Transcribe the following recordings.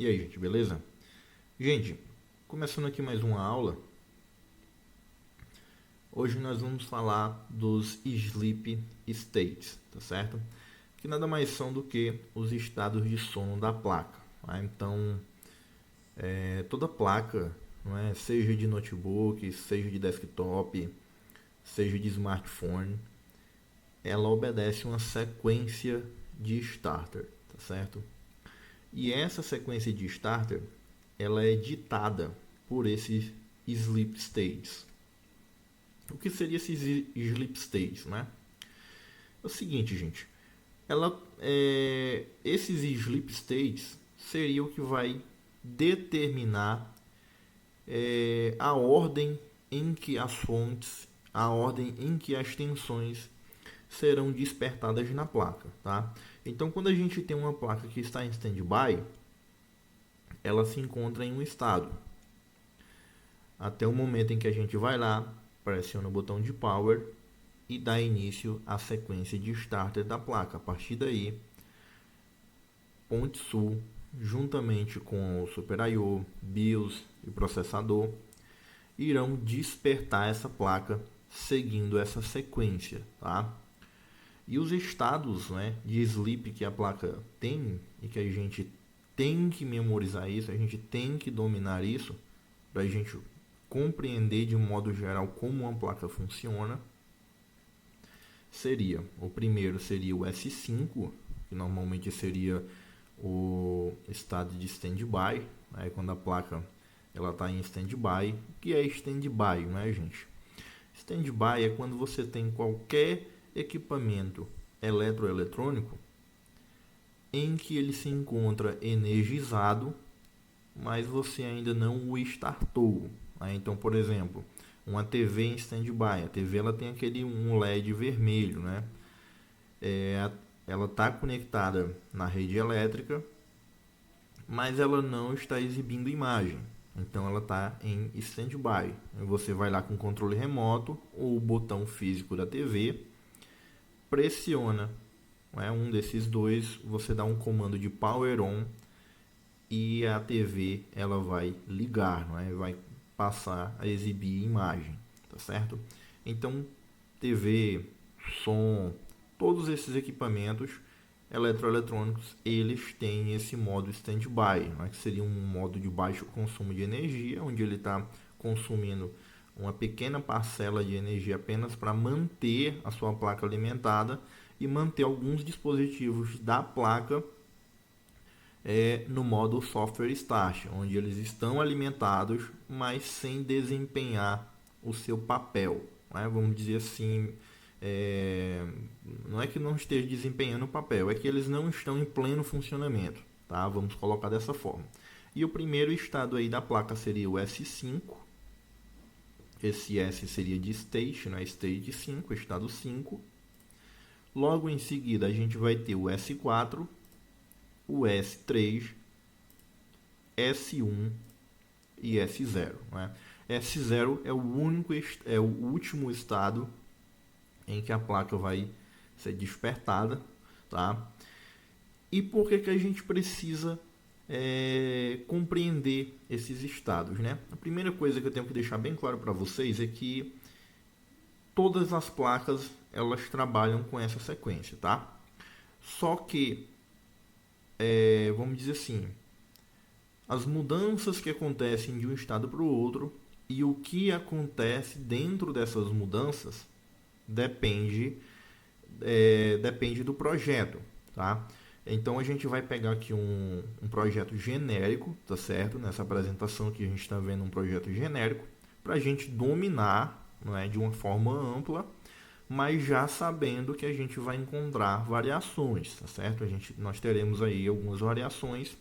E aí, gente, beleza? Gente, começando aqui mais uma aula. Hoje nós vamos falar dos sleep states, tá certo? Que nada mais são do que os estados de sono da placa. Tá? Então, toda placa, não é? Seja de notebook, seja de desktop, seja de smartphone, ela obedece uma sequência de starter, tá certo? E essa sequência de starter, ela é ditada por esses sleep states. O que seria esses sleep states, né? É o seguinte, gente. Esses sleep states seria o que vai determinar a ordem em que as fontes, a ordem em que as tensões serão despertadas na placa, tá? Então, quando a gente tem uma placa que está em standby, ela se encontra em um estado até o momento em que a gente vai lá, pressiona o botão de power e dá início à sequência de starter da placa. A partir daí, ponte sul, juntamente com o Super I/O, BIOS e processador, irão despertar essa placa seguindo essa sequência, tá? E os estados, né, de sleep que a placa tem e que a gente tem que memorizar isso, a gente tem que dominar isso para a gente compreender de um modo geral como uma placa funciona. O primeiro seria o S5, que normalmente seria o estado de standby, né, quando a placa ela está em standby. O que é standby, né, gente? Standby é quando você tem qualquer equipamento eletroeletrônico em que ele se encontra energizado, mas você ainda não o startou. Né? Então, por exemplo, uma TV em standby, a TV ela tem aquele um LED vermelho, né? Ela está conectada na rede elétrica, mas ela não está exibindo imagem. Então ela está em standby. Você vai lá com o controle remoto ou o botão físico da TV, pressiona, né, um desses dois, você dá um comando de power on e a TV ela vai ligar, não é? Vai passar a exibir imagem, tá certo? Então, TV, som, todos esses equipamentos eletroeletrônicos, eles têm esse modo standby, né? Que seria um modo de baixo consumo de energia, onde ele está consumindo uma pequena parcela de energia apenas para manter a sua placa alimentada e manter alguns dispositivos da placa no modo software start, onde eles estão alimentados, mas sem desempenhar o seu papel. Né? Vamos dizer assim, não é que não esteja desempenhando o papel, é que eles não estão em pleno funcionamento. Tá? Vamos colocar dessa forma. E o primeiro estado aí da placa seria o S5. Esse S seria de state, né? State 5, estado 5. Logo em seguida a gente vai ter o S4, o S3, S1 e S0. Né? S0 é o último estado em que a placa vai ser despertada. Tá? E por que a gente precisa compreender esses estados? Né? A primeira coisa que eu tenho que deixar bem claro para vocês é que todas as placas elas trabalham com essa sequência. Tá? Só que, vamos dizer assim, as mudanças que acontecem de um estado para o outro e o que acontece dentro dessas mudanças depende do projeto, tá? Então a gente vai pegar aqui um projeto genérico, tá certo? Nessa apresentação aqui a gente está vendo um projeto genérico para a gente dominar, não é, de uma forma ampla, mas já sabendo que a gente vai encontrar variações, tá certo? Nós teremos aí algumas variações.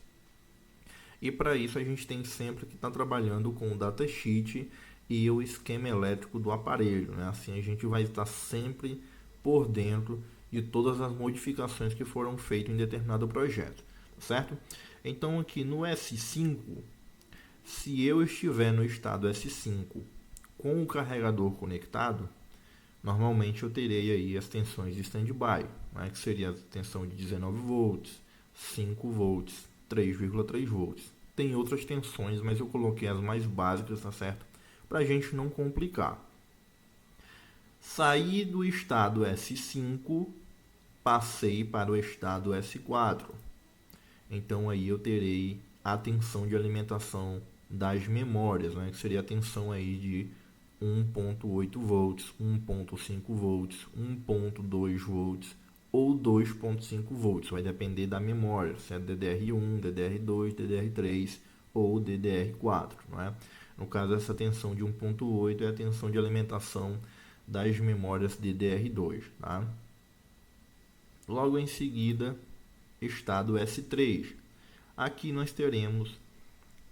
E para isso a gente tem sempre que estar trabalhando com o datasheet e o esquema elétrico do aparelho. Né? Assim a gente vai estar sempre por dentro de todas as modificações que foram feitas em determinado projeto. Certo? Então aqui no S5, se eu estiver no estado S5 com o carregador conectado, normalmente eu terei aí as tensões de standby, né? Que seria a tensão de 19 volts, 5 volts, 3,3 volts. Tem outras tensões, mas eu coloquei as mais básicas, tá certo? Para a gente não complicar. Saí do estado S5, passei para o estado S4. Então aí eu terei a tensão de alimentação das memórias, né? Que seria a tensão aí de 1.8 volts, 1.5 volts, 1.2 volts ou 2.5 volts. Vai depender da memória, se é DDR1, DDR2, DDR3 ou DDR4, não é? No caso, essa tensão de 1.8 é a tensão de alimentação das memórias DDR2, tá? Logo em seguida, estado S3. Aqui nós teremos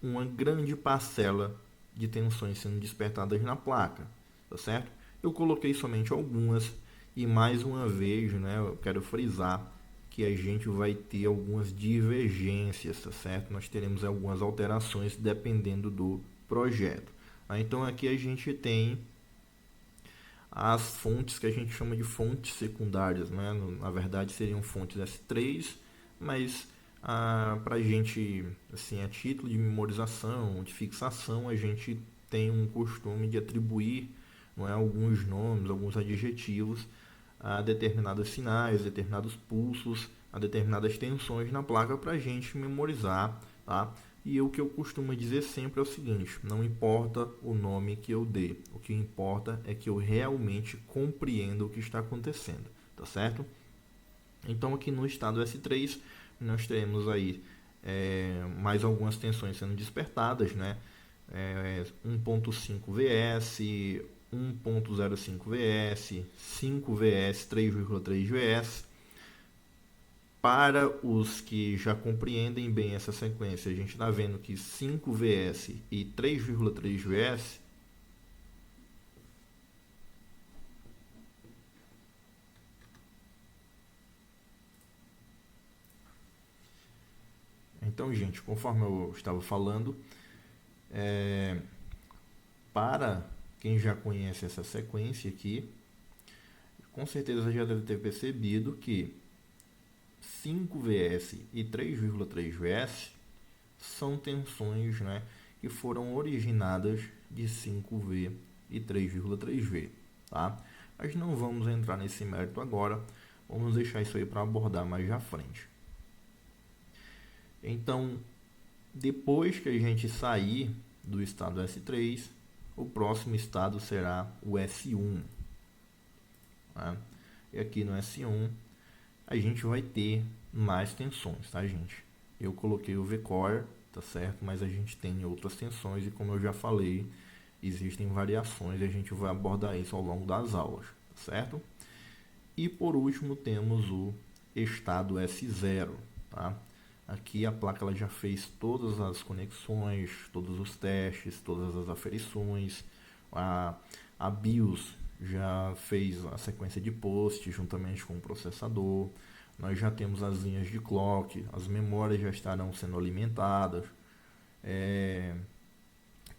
uma grande parcela de tensões sendo despertadas na placa, tá certo? Eu coloquei somente algumas e mais uma vez, né, eu quero frisar que a gente vai ter algumas divergências, tá certo? Nós teremos algumas alterações dependendo do projeto. Então aqui a gente tem as fontes que a gente chama de fontes secundárias, né? Na verdade seriam fontes S3, mas para a gente, assim, a título de memorização, de fixação, a gente tem um costume de atribuir, não é, alguns nomes, alguns adjetivos a determinados sinais, determinados pulsos, a determinadas tensões na placa para a gente memorizar, tá? E o que eu costumo dizer sempre é o seguinte: não importa o nome que eu dê, o que importa é que eu realmente compreenda o que está acontecendo, tá certo? Então aqui no estado S3 nós teremos aí mais algumas tensões sendo despertadas, né? 1.5 VS, 1.05 VS, 5 VS, 3,3 VS. Para os que já compreendem bem essa sequência, a gente está vendo que 5 VS e 3,3 VS então, gente, conforme eu estava falando, para quem já conhece essa sequência aqui, com certeza já deve ter percebido que 5 VS e 3,3 VS são tensões, né, que foram originadas de 5V e 3,3V, tá? Mas não vamos entrar nesse mérito agora, vamos deixar isso aí para abordar mais à frente. Então, depois que a gente sair do estado S3, o próximo estado será o S1. Tá? E aqui no S1, a gente vai ter mais tensões, tá, gente? Eu coloquei o V-Core, tá certo? Mas a gente tem outras tensões e, como eu já falei, existem variações e a gente vai abordar isso ao longo das aulas, tá certo? E por último temos o estado S0, tá? Aqui a placa ela já fez todas as conexões, todos os testes, todas as aferições. A BIOS já fez a sequência de post juntamente com o processador. Nós já temos as linhas de clock, as memórias já estarão sendo alimentadas.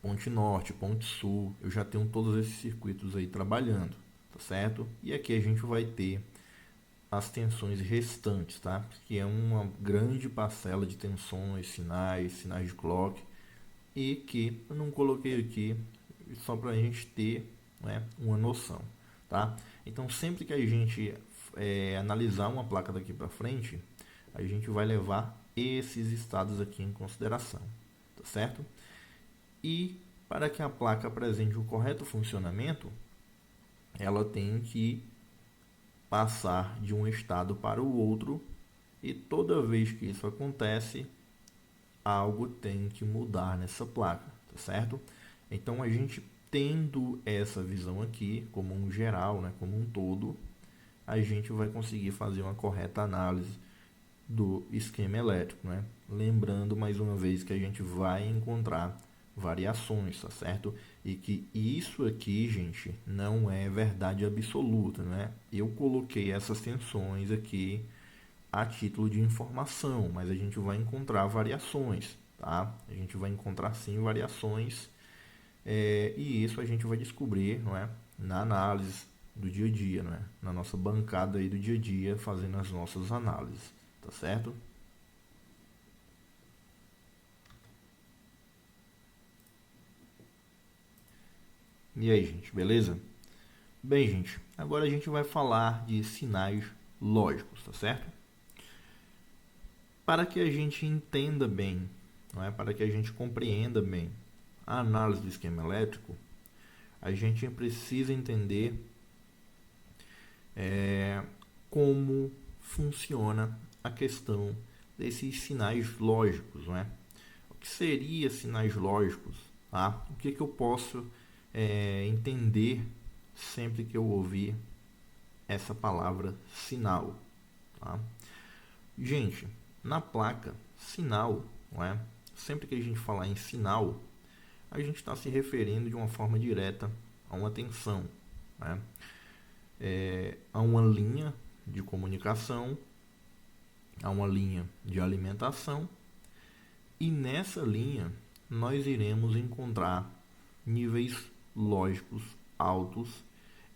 Ponte Norte, Ponte Sul, eu já tenho todos esses circuitos aí trabalhando, tá certo? E aqui a gente vai ter as tensões restantes, tá? Que é uma grande parcela de tensões, sinais de clock, e que eu não coloquei aqui só para a gente ter, né, uma noção, tá? Então sempre que a gente analisar uma placa daqui para frente, a gente vai levar esses estados aqui em consideração, tá certo? E para que a placa apresente o correto funcionamento, ela tem que passar de um estado para o outro, e toda vez que isso acontece, algo tem que mudar nessa placa, tá certo? Então a gente tendo essa visão aqui como um geral, né, como um todo, a gente vai conseguir fazer uma correta análise do esquema elétrico, né? Lembrando mais uma vez que a gente vai encontrar variações, tá certo? E que isso aqui, gente, não é verdade absoluta, né? Eu coloquei essas tensões aqui a título de informação, mas a gente vai encontrar variações, tá? A gente vai encontrar sim variações, e isso a gente vai descobrir, não é? Na análise do dia a dia, não é? Na nossa bancada aí do dia a dia, fazendo as nossas análises, tá certo? E aí, gente, beleza? Bem, gente, agora a gente vai falar de sinais lógicos, tá certo? Para que a gente entenda bem, não é? Para que a gente compreenda bem a análise do esquema elétrico, a gente precisa entender como funciona a questão desses sinais lógicos, não é? O que seria sinais lógicos? Tá? O que eu posso entender sempre que eu ouvir essa palavra sinal? Tá? Gente, na placa, sinal, não é? Sempre que a gente falar em sinal, a gente está se referindo de uma forma direta a uma tensão, né? A uma linha de comunicação, a uma linha de alimentação, e nessa linha nós iremos encontrar níveis lógicos altos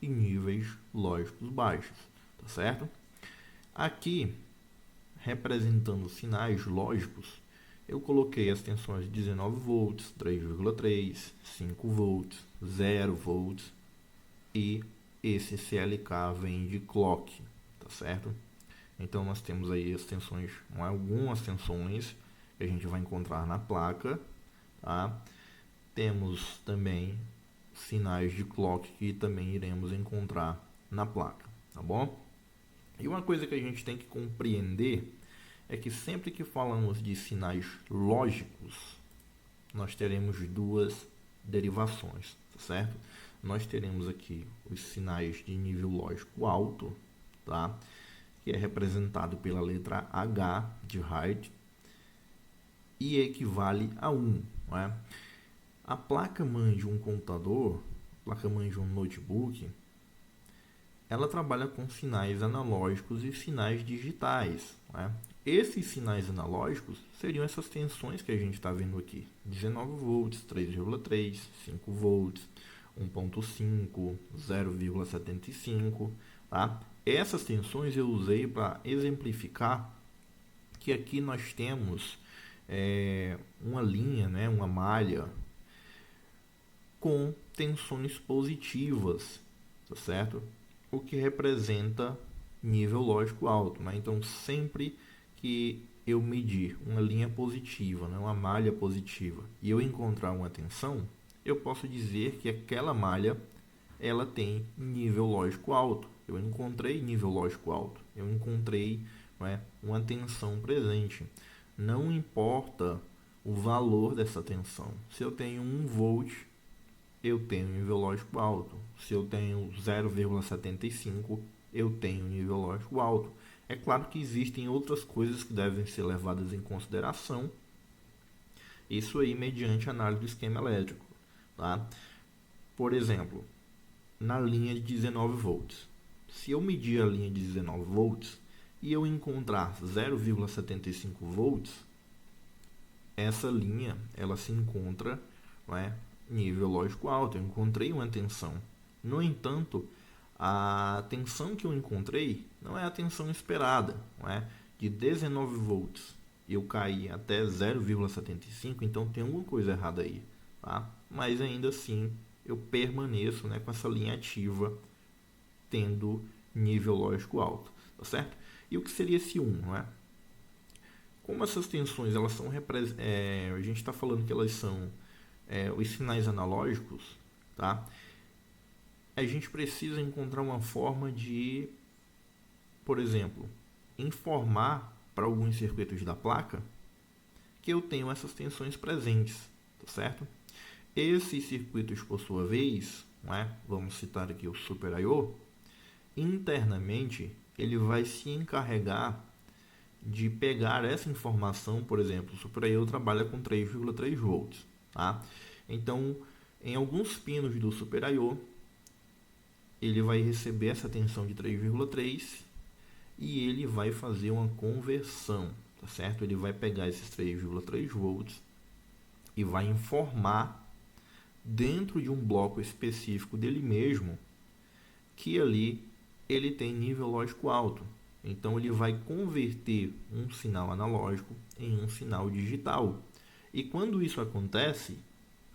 e níveis lógicos baixos, tá certo? Aqui, representando sinais lógicos, eu coloquei as tensões de 19 volts, 3,3, 5 volts, 0 volts e esse CLK vem de clock, tá certo? Então nós temos aí as tensões, algumas tensões que a gente vai encontrar na placa, tá? Temos também sinais de clock que também iremos encontrar na placa, tá bom? E uma coisa que a gente tem que compreender é que sempre que falamos de sinais lógicos, nós teremos duas derivações, tá certo? Nós teremos aqui os sinais de nível lógico alto, tá? Que é representado pela letra H de Height e equivale a 1, não é? A placa-mãe de um computador, a placa-mãe de um notebook, ela trabalha com sinais analógicos e sinais digitais, né? Esses sinais analógicos seriam essas tensões que a gente está vendo aqui: 19 volts, 3,3, 5 volts, 1.5, 0,75, tá? Essas tensões eu usei para exemplificar que aqui nós temos uma linha, né, uma malha com tensões positivas, tá certo? O que representa nível lógico alto, né? Então, sempre que eu medir uma linha positiva, né, uma malha positiva, e eu encontrar uma tensão, eu posso dizer que aquela malha ela tem nível lógico alto. Eu encontrei nível lógico alto, eu encontrei, né, uma tensão presente. Não importa o valor dessa tensão. Se eu tenho 1 volt, eu tenho nível lógico alto. Se eu tenho 0,75, eu tenho nível lógico alto. É claro que existem outras coisas que devem ser levadas em consideração. Isso aí mediante análise do esquema elétrico, tá? Por exemplo, na linha de 19 volts. Se eu medir a linha de 19 volts e eu encontrar 0,75 volts, essa linha ela se encontra, não é, nível lógico alto. Eu encontrei uma tensão. No entanto, a tensão que eu encontrei não é a tensão esperada, não é? De 19 volts eu caí até 0,75, então tem alguma coisa errada aí, tá? Mas ainda assim eu permaneço, né, com essa linha ativa, tendo nível lógico alto, tá certo? E o que seria esse 1, não é? Como essas tensões elas são a gente está falando que elas são os sinais analógicos, tá? A gente precisa encontrar uma forma de, por exemplo, informar para alguns circuitos da placa que eu tenho essas tensões presentes, tá certo? Esses circuitos, por sua vez, né, vamos citar aqui o Super I/O, internamente ele vai se encarregar de pegar essa informação. Por exemplo, o Super I/O trabalha com 3,3 volts, tá? Então, em alguns pinos do Super I/O, ele vai receber essa tensão de 3,3 e ele vai fazer uma conversão, tá certo? Ele vai pegar esses 3,3 volts e vai informar dentro de um bloco específico dele mesmo que ali ele tem nível lógico alto. Então ele vai converter um sinal analógico em um sinal digital. E quando isso acontece,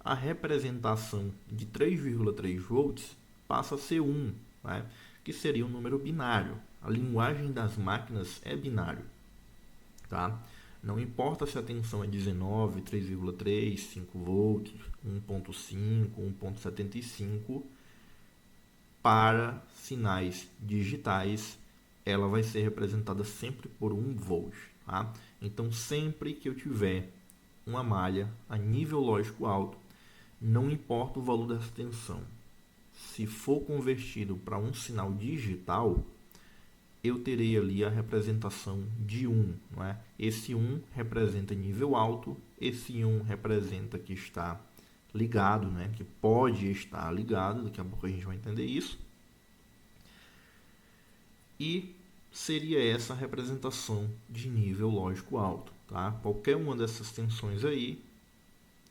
a representação de 3,3 volts passa a ser 1, né? Que seria um número binário. A linguagem das máquinas é binário, tá? Não importa se a tensão é 19, 3,3, 5 volts, 1.5, 1.75, para sinais digitais, ela vai ser representada sempre por 1 volt, tá? Então, sempre que eu tiver uma malha a nível lógico alto, não importa o valor dessa tensão, se for convertido para um sinal digital, eu terei ali a representação de 1, não é? Esse 1 representa nível alto, esse 1 representa que está ligado, né? Que pode estar ligado, daqui a pouco a gente vai entender isso. E seria essa a representação de nível lógico alto, tá? Qualquer uma dessas tensões aí,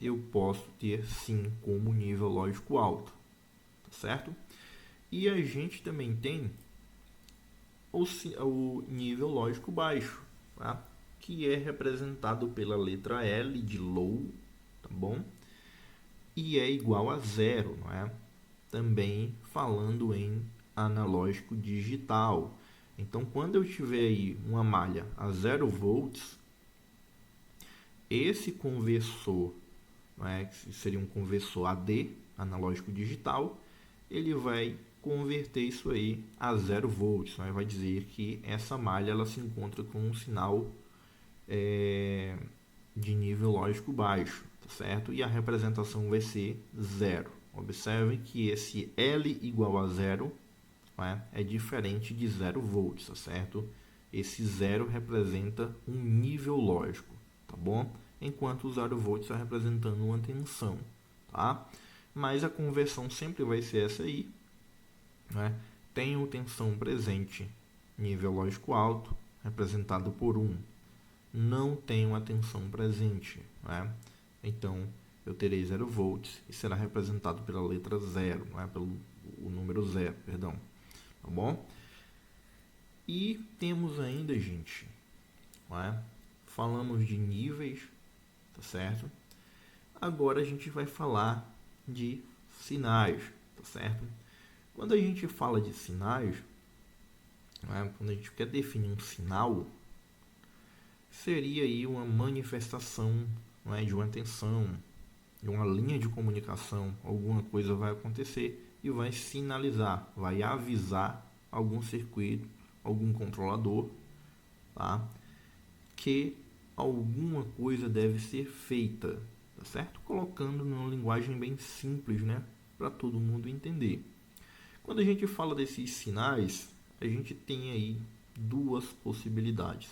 eu posso ter sim como nível lógico alto, tá certo? E a gente também tem o nível lógico baixo, tá? Que é representado pela letra L de low, tá bom? E é igual a zero, não é? Também falando em analógico digital. Então, quando eu tiver aí uma malha a 0 volts, esse conversor, não é? Que seria um conversor AD, analógico digital, ele vai converter isso aí a 0 volts. Né? Vai dizer que essa malha ela se encontra com um sinal de nível lógico baixo, tá certo? E a representação vai ser 0. Observem que esse L igual a 0 é diferente de 0 volts, tá certo? Esse 0 representa um nível lógico, tá bom? Enquanto o 0 volts está representando uma tensão, tá? Mas a conversão sempre vai ser essa aí, né? Tenho tensão presente, nível lógico alto, representado por 1. Não tenho a tensão presente, né? Então, eu terei 0 volts e será representado pela letra 0, né? Pelo o número 0, perdão. Tá bom? E temos ainda, gente, né? Falamos de níveis, tá certo? Agora a gente vai falar de sinais, tá certo? Quando a gente fala de sinais, né? Quando a gente quer definir um sinal, seria aí uma manifestação, né? De uma tensão, de uma linha de comunicação, alguma coisa vai acontecer e vai sinalizar, vai avisar algum circuito, algum controlador, tá? Que alguma coisa deve ser feita, tá certo? Colocando numa linguagem bem simples, né? Para todo mundo entender. Quando a gente fala desses sinais, a gente tem aí duas possibilidades.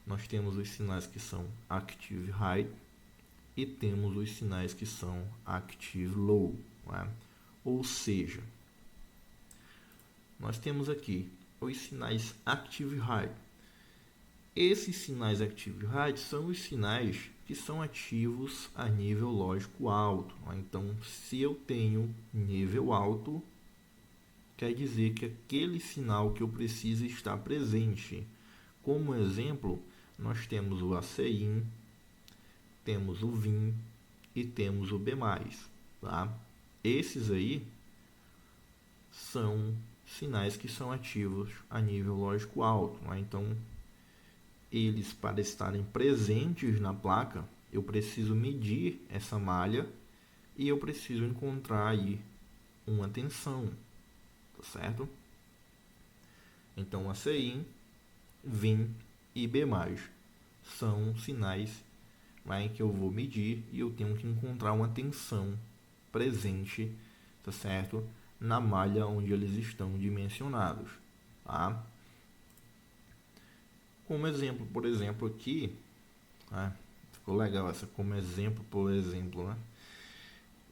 Nós temos os sinais que são active high e temos os sinais que são active low, né? Ou seja, nós temos aqui os sinais active high. Esses sinais active high são os sinais que são ativos a nível lógico alto. Então, se eu tenho nível alto, quer dizer que aquele sinal que eu preciso está presente. Como exemplo, nós temos o ACIN, temos o VIN e temos o B+, tá? Esses aí são sinais que são ativos a nível lógico alto, né? Então, eles, para estarem presentes na placa, eu preciso medir essa malha e eu preciso encontrar aí uma tensão, tá certo? Então, ACIN, VIN e B+, são sinais, né, que eu vou medir e eu tenho que encontrar uma tensão presente, tá certo? Na malha onde eles estão dimensionados, tá? Como exemplo, por exemplo, aqui, né? Ficou legal essa como exemplo, por exemplo, né?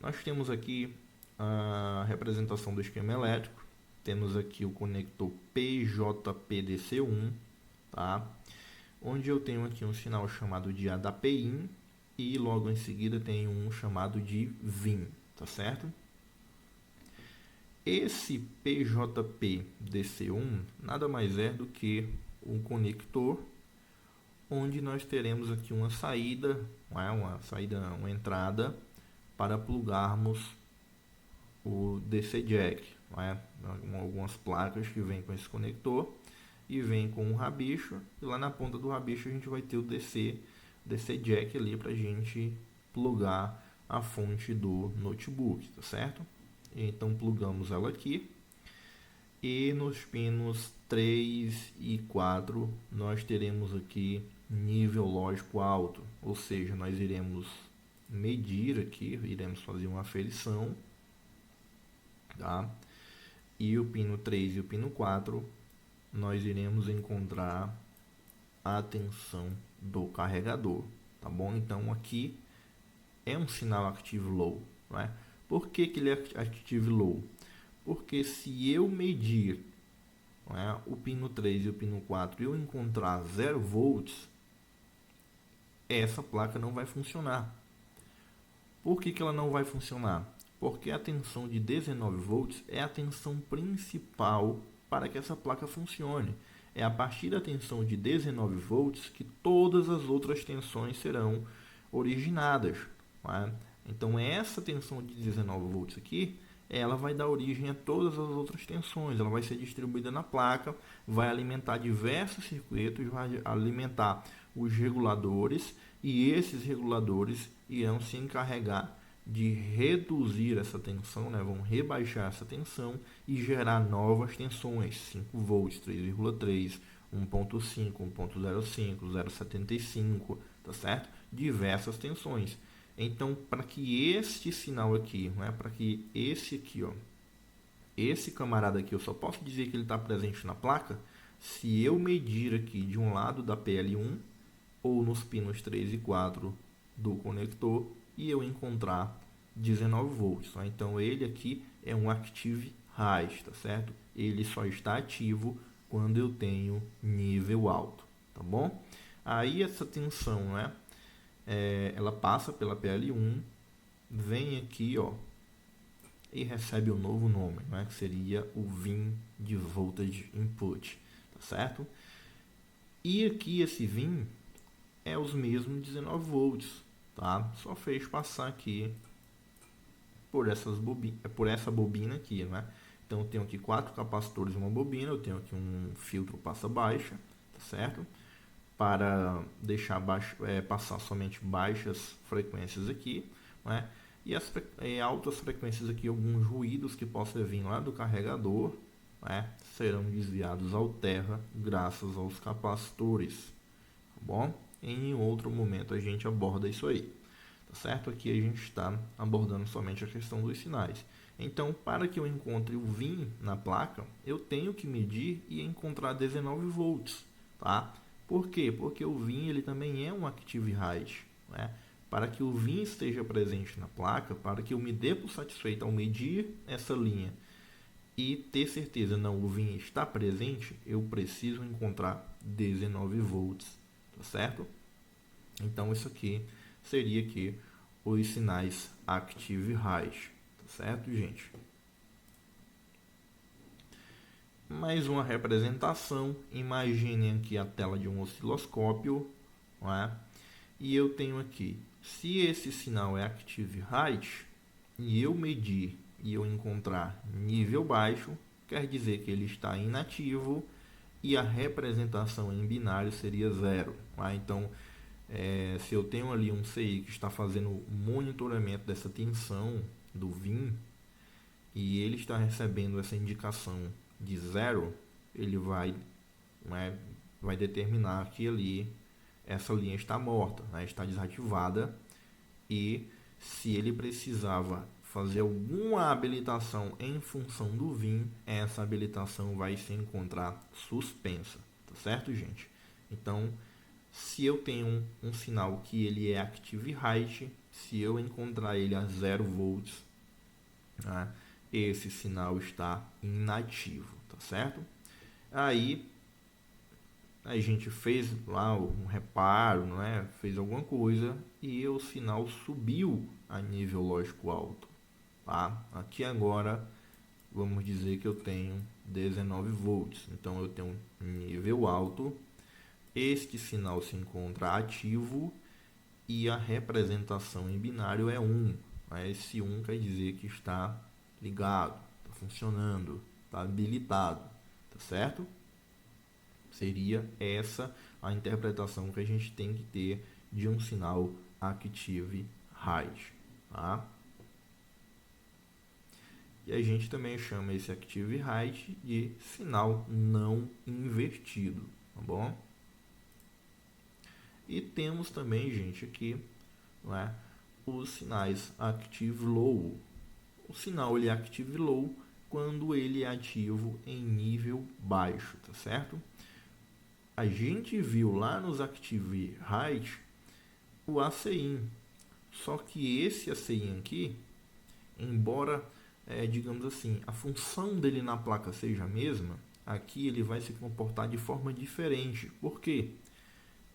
Nós temos aqui a representação do esquema elétrico, temos aqui o conector PJPDC1, tá? Onde eu tenho aqui um sinal chamado de ADAPIN e logo em seguida tenho um chamado de VIN, tá certo? Esse PJPDC1 nada mais é do que um conector onde nós teremos aqui uma saída, uma entrada para plugarmos o DC Jack, não é? Algumas placas que vêm com esse conector e vem com um rabicho, e lá na ponta do rabicho a gente vai ter o DC Jack ali para a gente plugar a fonte do notebook, tá certo? Então plugamos ela aqui, e nos pinos 3 e 4 nós teremos aqui nível lógico alto, ou seja, nós iremos medir aqui, iremos fazer uma aferição, tá? E o pino 3 e o pino 4 nós iremos encontrar a tensão do carregador, tá bom? Então aqui é um sinal active low, não é? Por que ele é active low? Porque se eu medir, não é, o pino 3 e o pino 4 e eu encontrar 0 volts, essa placa não vai funcionar. Por que ela não vai funcionar? Porque a tensão de 19 volts é a tensão principal para que essa placa funcione. É a partir da tensão de 19 volts que todas as outras tensões serão originadas, não é? Então essa tensão de 19 volts aqui, ela vai dar origem a todas as outras tensões. Ela vai ser distribuída na placa, vai alimentar diversos circuitos, vai alimentar os reguladores, e esses reguladores irão se encarregar de reduzir essa tensão, né? Vão rebaixar essa tensão e gerar novas tensões, 5 volts, 3,3, 1.5, 1.05, 0.75, tá certo? Diversas tensões. Então, para que este sinal aqui, né, para que esse aqui, ó, esse camarada aqui, eu só posso dizer que ele está presente na placa se eu medir aqui de um lado da PL1 ou nos pinos 3 e 4 do conector e eu encontrar 19 volts. Tá? Então, ele aqui é um active high, tá certo? Ele só está ativo quando eu tenho nível alto, tá bom? Aí essa tensão, né? Ela passa pela PL1, vem aqui, ó, e recebe um novo nome, né, que seria o VIN de Voltage Input, tá certo? E aqui esse VIN é os mesmos 19 volts, tá? Só fez passar aqui por essa bobina aqui, né? Então eu tenho aqui 4 capacitores em uma bobina, eu tenho aqui um filtro passa baixa, tá certo? Para deixar passar somente baixas frequências aqui, né? E as altas frequências aqui, alguns ruídos que possam vir lá do carregador, né? Serão desviados ao terra graças aos capacitores, tá bom? Em outro momento a gente aborda isso aí, tá certo? Aqui a gente está abordando somente a questão dos sinais. Então, para que eu encontre o VIN na placa, eu tenho que medir e encontrar 19 volts, tá? Por quê? Porque o VIN ele também é um active high, né? Para que o VIN esteja presente na placa, para que eu me dê por satisfeito ao medir essa linha e ter certeza, não, o VIN está presente, eu preciso encontrar 19 volts, tá certo? Então isso aqui seria aqui os sinais active high, tá certo, gente? Mais uma representação, imaginem aqui a tela de um osciloscópio, não é? E eu tenho aqui, se esse sinal é active high e eu medir e eu encontrar nível baixo, quer dizer que ele está inativo e a representação em binário seria 0. Tá? Então, se eu tenho ali um CI que está fazendo o monitoramento dessa tensão do VIN e ele está recebendo essa indicação de 0, ele vai, né, vai determinar que ali essa linha está morta, né, está desativada, e se ele precisava fazer alguma habilitação em função do VIN, essa habilitação vai se encontrar suspensa, tá certo, gente? Então, se eu tenho um sinal que ele é active high, se eu encontrar ele a 0 volts, né, esse sinal está inativo, tá certo? Aí a gente fez lá um reparo, não é? Fez alguma coisa e o sinal subiu a nível lógico alto, tá? Aqui agora vamos dizer que eu tenho 19 volts, então eu tenho nível alto, este sinal se encontra ativo e a representação em binário é 1, Né? Esse 1 quer dizer que está ligado, está funcionando, está habilitado, tá certo? Seria essa a interpretação que a gente tem que ter de um sinal Active Hide, tá? E a gente também chama esse Active Hide de sinal não invertido, tá bom? E temos também, gente, aqui, né, os sinais Active Low. O sinal ele é Active Low quando ele é ativo em nível baixo, tá certo? A gente viu lá nos Active Hide o ACIN, só que esse ACIN aqui, embora, digamos assim, a função dele na placa seja a mesma, aqui ele vai se comportar de forma diferente. Por quê?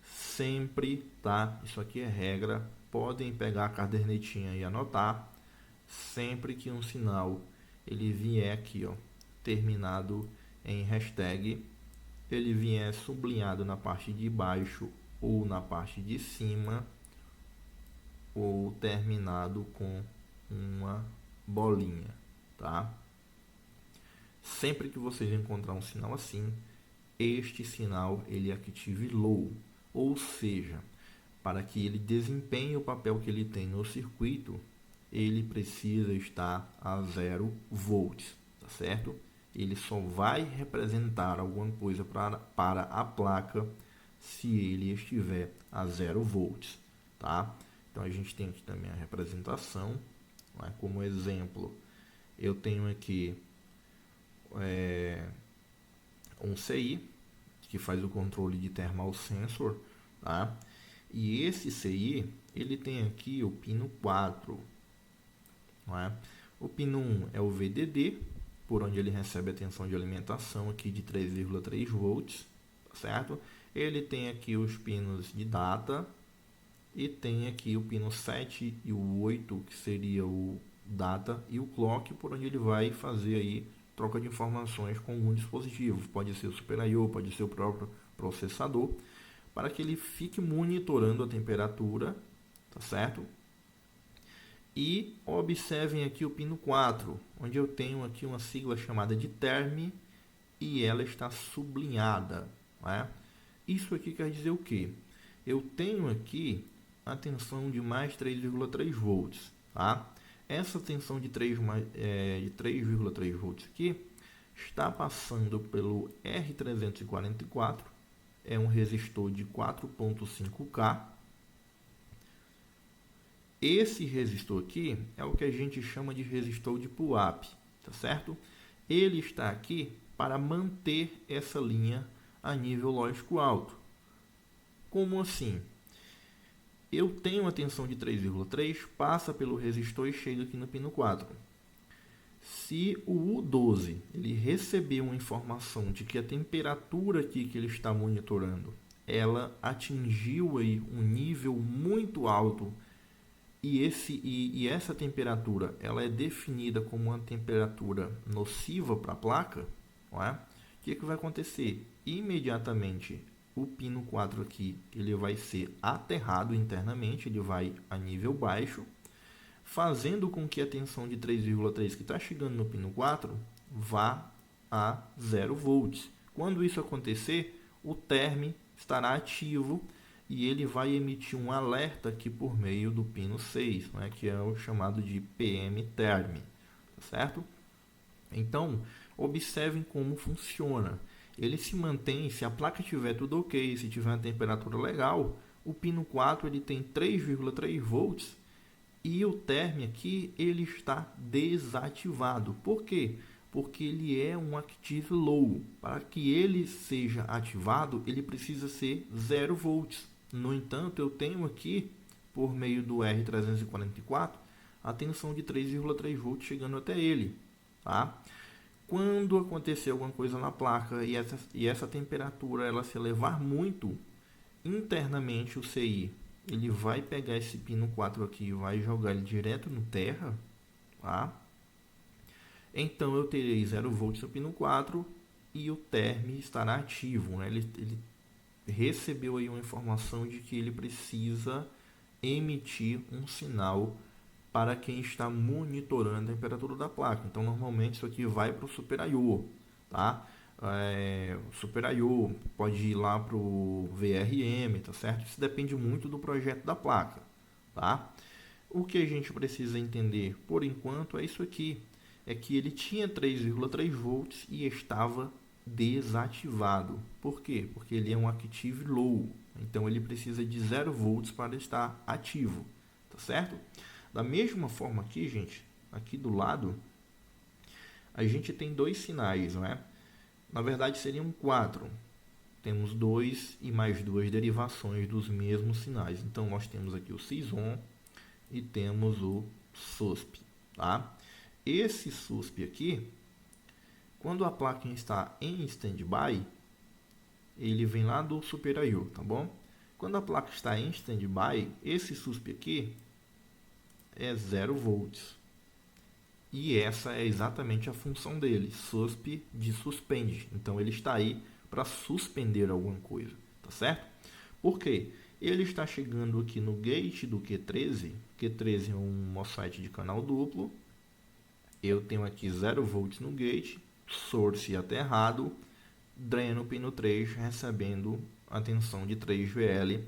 Sempre, tá? Isso aqui é regra. Podem pegar a cadernetinha e anotar. Sempre que um sinal ele vier aqui, ó, terminado em hashtag, ele vier sublinhado na parte de baixo ou na parte de cima, ou terminado com uma bolinha, tá? Sempre que vocês encontrar um sinal assim, este sinal ele é Active Low, ou seja, para que ele desempenhe o papel que ele tem no circuito, ele precisa estar a 0 volts, tá certo? Ele só vai representar alguma coisa para a placa se ele estiver a 0 volts, tá? Então a gente tem aqui também a representação, né? Como exemplo, eu tenho aqui um CI que faz o controle de thermal sensor, tá? E esse CI ele tem aqui o pino 4, não é? O pino 1 é o VDD, por onde ele recebe a tensão de alimentação aqui de 3,3 volts, tá certo? Ele tem aqui os pinos de data e tem aqui o pino 7 e o 8, que seria o data, e o clock, por onde ele vai fazer aí troca de informações com algum dispositivo. Pode ser o Super I/O, pode ser o próprio processador, para que ele fique monitorando a temperatura, tá certo? E observem aqui o pino 4, onde eu tenho aqui uma sigla chamada de term e ela está sublinhada, né? Isso aqui quer dizer o quê? Eu tenho aqui a tensão de mais 3,3 volts, tá? Essa tensão de 3,3 volts aqui está passando pelo R344, é um resistor de 4.5K. Esse resistor aqui é o que a gente chama de resistor de pull-up, tá certo? Ele está aqui para manter essa linha a nível lógico alto. Como assim? Eu tenho uma tensão de 3,3, passa pelo resistor e chega aqui no pino 4. Se o U12 ele receber uma informação de que a temperatura aqui que ele está monitorando, ela atingiu aí um nível muito alto e essa temperatura ela é definida como uma temperatura nociva para a placa, não é? O que vai acontecer? Imediatamente o pino 4 aqui ele vai ser aterrado internamente, ele vai a nível baixo, fazendo com que a tensão de 3,3 que está chegando no pino 4 vá a 0 volts. Quando isso acontecer, o term estará ativo e ele vai emitir um alerta aqui por meio do pino 6, né, que é o chamado de PM term, tá certo? Então, observem como funciona. Ele se mantém, se a placa tiver tudo ok, se tiver uma temperatura legal, o pino 4 ele tem 3,3 volts e o term aqui ele está desativado. Por quê? Porque ele é um active low. Para que ele seja ativado, ele precisa ser 0 volts. No entanto, eu tenho aqui, por meio do R344, a tensão de 3,3 volts chegando até ele, tá? Quando acontecer alguma coisa na placa e essa temperatura ela se elevar muito, internamente o CI ele vai pegar esse pino 4 aqui e vai jogar ele direto no terra, tá? Então eu terei 0 volts no pino 4 e o term estará ativo, né? Ele recebeu aí uma informação de que ele precisa emitir um sinal para quem está monitorando a temperatura da placa. Então, normalmente isso aqui vai para o Super I/O, tá? O Super I/O pode ir lá para o VRM, tá certo? Isso depende muito do projeto da placa, tá? O que a gente precisa entender, por enquanto, é isso aqui. É que ele tinha 3,3 volts e estava desativado. Por quê? Porque ele é um Active Low. Então, ele precisa de 0 volts para estar ativo, tá certo? Da mesma forma aqui, gente, aqui do lado, a gente tem dois sinais, não é? Na verdade, seriam 4. Temos 2 e mais 2 derivações dos mesmos sinais. Então, nós temos aqui o SysOn e temos o SUSP, tá? Esse SUSP aqui, quando a placa está em standby, ele vem lá do Super I/O, tá bom? Quando a placa está em standby, esse SUSP aqui é 0 volts. E essa é exatamente a função dele, SUSP de suspende. Então ele está aí para suspender alguma coisa, tá certo? Por quê? Ele está chegando aqui no gate do Q13. Q13 é um MOSFET de canal duplo. Eu tenho aqui 0 volts no gate, source aterrado, dreno pino 3 recebendo a tensão de 3 VL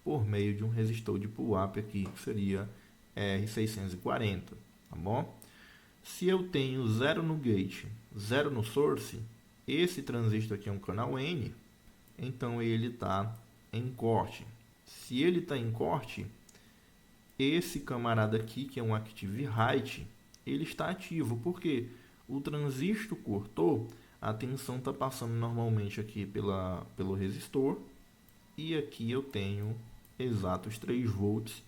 por meio de um resistor de pull-up aqui, que seria R640, tá bom? Se eu tenho 0 no gate, 0 no source, esse transistor aqui é um canal N, então ele está em corte. Se ele está em corte, esse camarada aqui, que é um Active Height, ele está ativo, porque o transistor cortou, a tensão está passando normalmente aqui pelo resistor, e aqui eu tenho exatos 3 volts,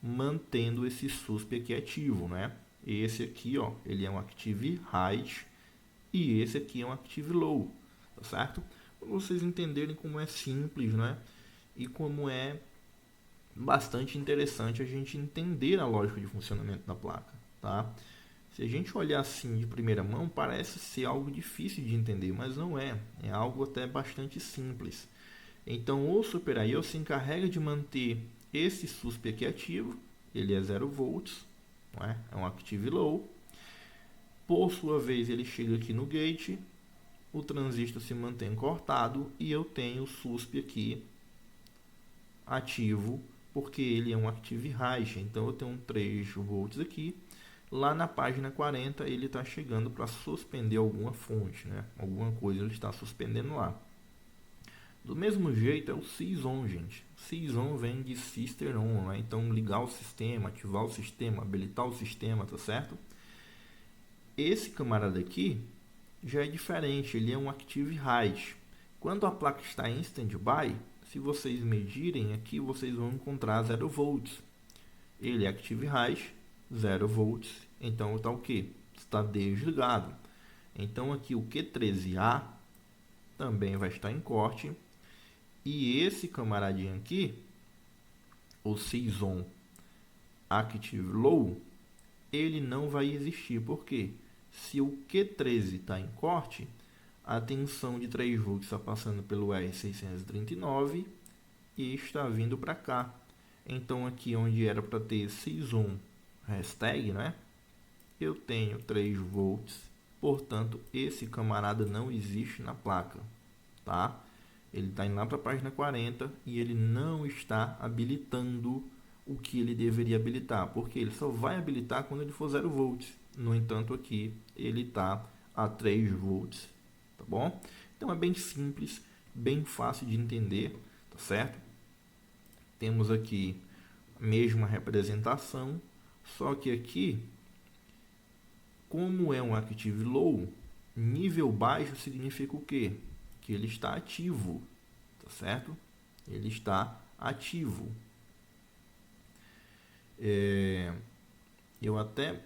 mantendo esse SUSP aqui ativo, né? Esse aqui, ó, ele é um Active Height e esse aqui é um Active Low, tá certo? Para vocês entenderem como é simples, né? E como é bastante interessante a gente entender a lógica de funcionamento da placa, tá? Se a gente olhar assim de primeira mão, parece ser algo difícil de entender, mas não é. É algo até bastante simples. Então, o Super I/O se encarrega de manter esse SUSP aqui ativo, ele é 0 volts, não é? É um Active Low. Por sua vez, ele chega aqui no gate, o transistor se mantém cortado e eu tenho o SUSP aqui ativo, porque ele é um Active High, então eu tenho 3 volts aqui. Lá na página 40 ele está chegando para suspender alguma fonte, né? Alguma coisa ele está suspendendo lá. Do mesmo jeito é o SysOn, gente. SysOn vem de Sister On, né? Então ligar o sistema, ativar o sistema, habilitar o sistema, tá certo? Esse camarada aqui já é diferente, ele é um Active High. Quando a placa está em standby, se vocês medirem aqui, vocês vão encontrar 0 volts. Ele é Active High, 0 volts, então está o que? Está desligado. Então aqui o Q13A também vai estar em corte. E esse camaradinho aqui, o SysOn Active Low, ele não vai existir. Por quê? Se o Q13 está em corte, a tensão de 3 volts está passando pelo R639 e está vindo para cá. Então aqui onde era para ter SysOn hashtag, né? Eu tenho 3 volts, portanto esse camarada não existe na placa, tá? Ele está indo lá para a página 40 e ele não está habilitando o que ele deveria habilitar, porque ele só vai habilitar quando ele for 0 volts. No entanto, aqui ele está a 3 volts, tá bom? Então é bem simples, bem fácil de entender, tá certo? Temos aqui a mesma representação, só que aqui, como é um Active Low, nível baixo significa o quê? Que ele está ativo, tá certo? Ele está ativo. Eu até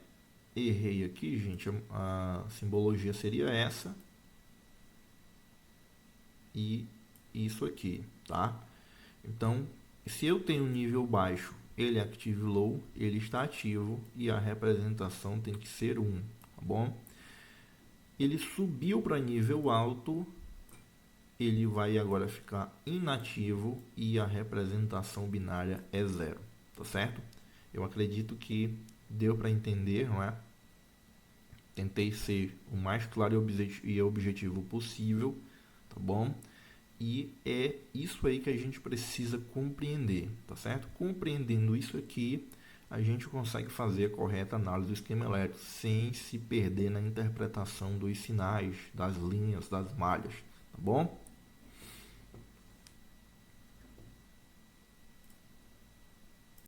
errei aqui, gente. A simbologia seria essa e isso aqui, tá? Então, se eu tenho um nível baixo, ele é Active Low, ele está ativo e a representação tem que ser 1, tá bom? Ele subiu para nível alto, ele vai agora ficar inativo e a representação binária é 0, tá certo? Eu acredito que Deu para entender, não é? Tentei ser o mais claro e objetivo possível, tá bom? E é isso aí que a gente precisa compreender, tá certo? Compreendendo isso aqui, a gente consegue fazer a correta análise do esquema elétrico sem se perder na interpretação dos sinais, das linhas, das malhas, tá bom?